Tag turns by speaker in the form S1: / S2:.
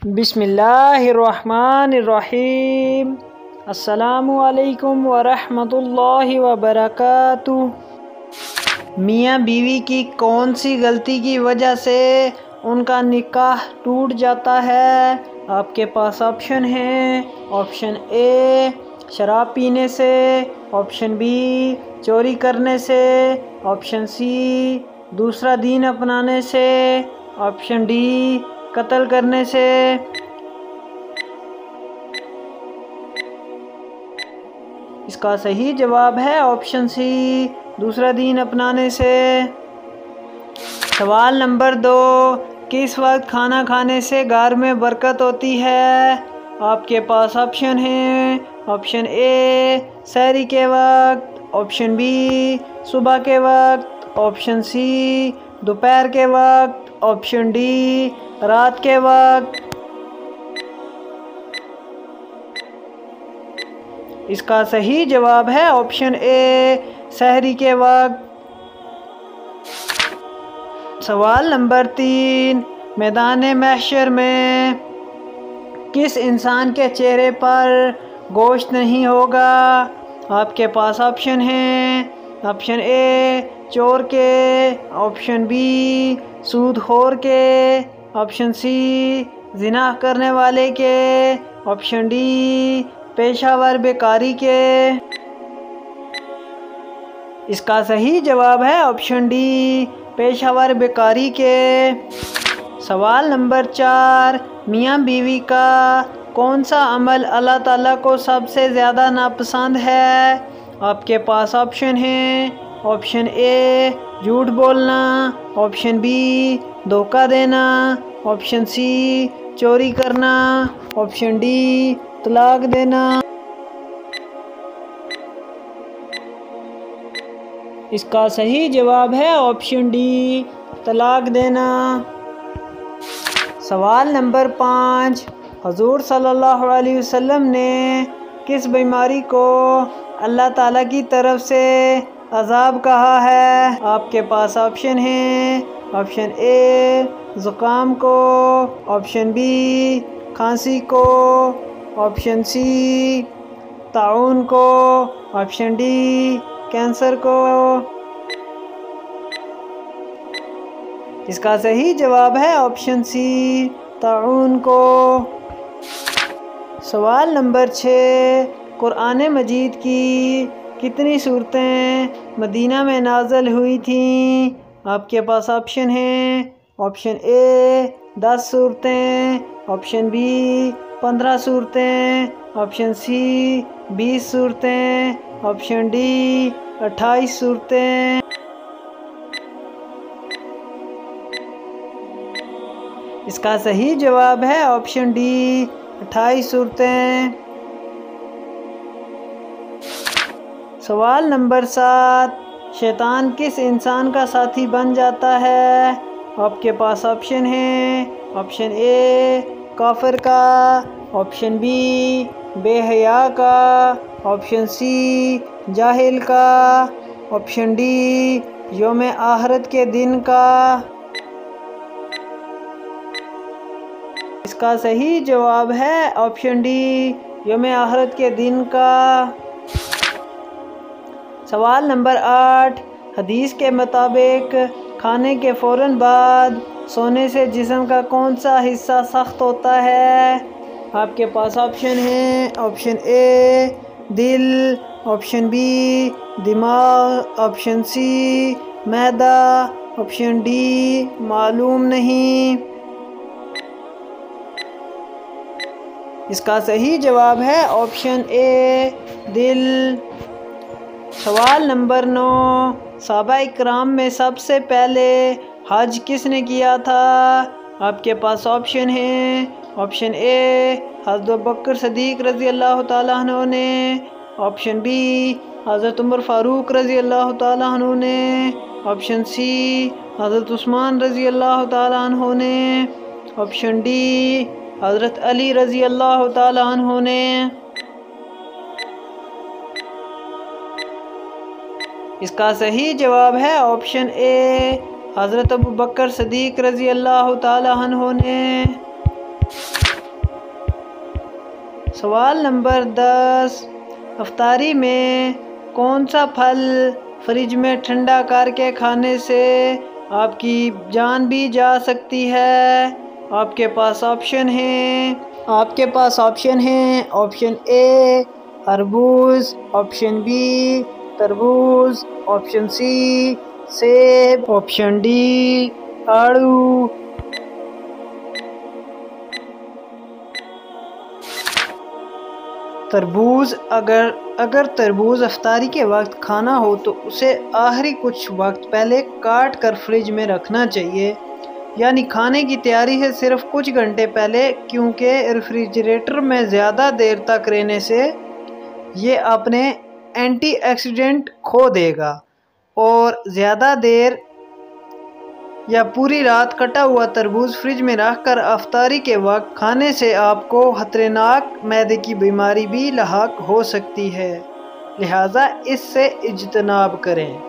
S1: बिस्मिल्लाहिर्रहमानिर्रहीम। अस्सलामुअलैकुम वरहमतुल्लाहि वबरकातुह। मियाँ बीवी की कौन सी गलती की वजह से उनका निकाह टूट जाता है? आपके पास ऑप्शन हैं। ऑप्शन ए शराब पीने से, ऑप्शन बी चोरी करने से, ऑप्शन सी दूसरा दीन अपनाने से, ऑप्शन डी कत्ल करने से। इसका सही जवाब है ऑप्शन सी दूसरा दीन अपनाने से। सवाल नंबर 2, किस वक्त खाना खाने से घर में बरकत होती है? आपके पास ऑप्शन हैं। ऑप्शन ए सहरी के वक्त, ऑप्शन बी सुबह के वक्त, ऑप्शन सी दोपहर के वक्त, ऑप्शन डी रात के वक्त। इसका सही जवाब है ऑप्शन ए सहरी के वक्त। सवाल नंबर 3, मैदान महशर में किस इंसान के चेहरे पर गोश्त नहीं होगा? आपके पास ऑप्शन हैं। ऑप्शन ए चोर के, ऑप्शन बी सूदखोर के, ऑप्शन सी जिना करने वाले के, ऑप्शन डी पेशावर बेकारी के। इसका सही जवाब है ऑप्शन डी पेशावर बेकारी के। सवाल नंबर 4, मियाँ बीवी का कौन सा अमल अल्लाह ताला को सबसे ज़्यादा नापसंद है? आपके पास ऑप्शन हैं। ऑप्शन ए झूठ बोलना, ऑप्शन बी धोखा देना, ऑप्शन सी चोरी करना, ऑप्शन डी तलाक देना। इसका सही जवाब है ऑप्शन डी तलाक देना। सवाल नंबर 5, हुज़ूर सल्लल्लाहु अलैहि वसल्लम ने किस बीमारी को अल्लाह ताला की तरफ से अज़ाब कहा है? आपके पास ऑप्शन हैं। ऑप्शन ए ज़ुकाम को, ऑप्शन बी खांसी को, ऑप्शन सी ताउन को, ऑप्शन डी कैंसर को। इसका सही जवाब है ऑप्शन सी ताउन को। सवाल नंबर 6, कुरान मजीद की कितनी सूरतें मदीना में नाज़िल हुई थीं? आपके पास ऑप्शन हैं। ऑप्शन ए 10 सूरतें, ऑप्शन बी 15 सूरतें, ऑप्शन सी 20 सूरतें, ऑप्शन डी 28 सूरतें। इसका सही जवाब है ऑप्शन डी 28 सूरतें। सवाल नंबर 7, शैतान किस इंसान का साथी बन जाता है? आपके पास ऑप्शन हैं। ऑप्शन ए काफिर का, ऑप्शन बी बेहया का, ऑप्शन सी जाहिल का, ऑप्शन डी यौम आखिरत के दिन का। इसका सही जवाब है ऑप्शन डी यौम आखिरत के दिन का। सवाल नंबर 8, हदीस के मुताबिक खाने के फ़ौरन बाद सोने से जिस्म का कौन सा हिस्सा सख्त होता है? आपके पास ऑप्शन हैं। ऑप्शन ए दिल, ऑप्शन बी दिमाग, ऑप्शन सी मैदा, ऑप्शन डी मालूम नहीं। इसका सही जवाब है ऑप्शन ए दिल। सवाल नंबर 9, सहाबा इकराम में सबसे पहले हज किसने किया था? आपके पास ऑप्शन हैं। ऑप्शन ए हज़रत अबू बकर सिद्दीक़ रज़ी अल्लाह ताला अन्हु ने, ऑप्शन बी हज़रत उमर फ़ारूक रज़ी अल्लाह ताला अन्हु ने, ऑप्शन सी हज़रत उस्मान रज़ी अल्लाह ताला अन्हु ने, ऑप्शन डी हज़रत अली रज़ी अल्लाह ताला अन्हु ने। इसका सही जवाब है ऑप्शन ए हज़रत अबू बकर सिद्दीक़ रज़ी अल्लाह ताला अन्हु ने। सवाल नंबर 10, अफ्तारी में कौन सा फल फ्रिज में ठंडा करके खाने से आपकी जान भी जा सकती है? आपके पास ऑप्शन हैं ऑप्शन ए तरबूज, ऑप्शन बी तरबूज, ऑप्शन सी सेब, ऑप्शन डी आड़ू। तरबूज अगर तरबूज अफ्तारी के वक्त खाना हो तो उसे आखिरी कुछ वक्त पहले काट कर फ्रिज में रखना चाहिए, यानी खाने की तैयारी से सिर्फ कुछ घंटे पहले, क्योंकि रेफ्रिजरेटर में ज़्यादा देर तक रहने से ये अपने एंटीऑक्सीडेंट खो देगा और ज़्यादा देर या पूरी रात कटा हुआ तरबूज फ्रिज में रखकर अफ्तारी के वक्त खाने से आपको खतरनाक मैदे की बीमारी भी लाहक हो सकती है, लिहाजा इससे इज्तनाब करें।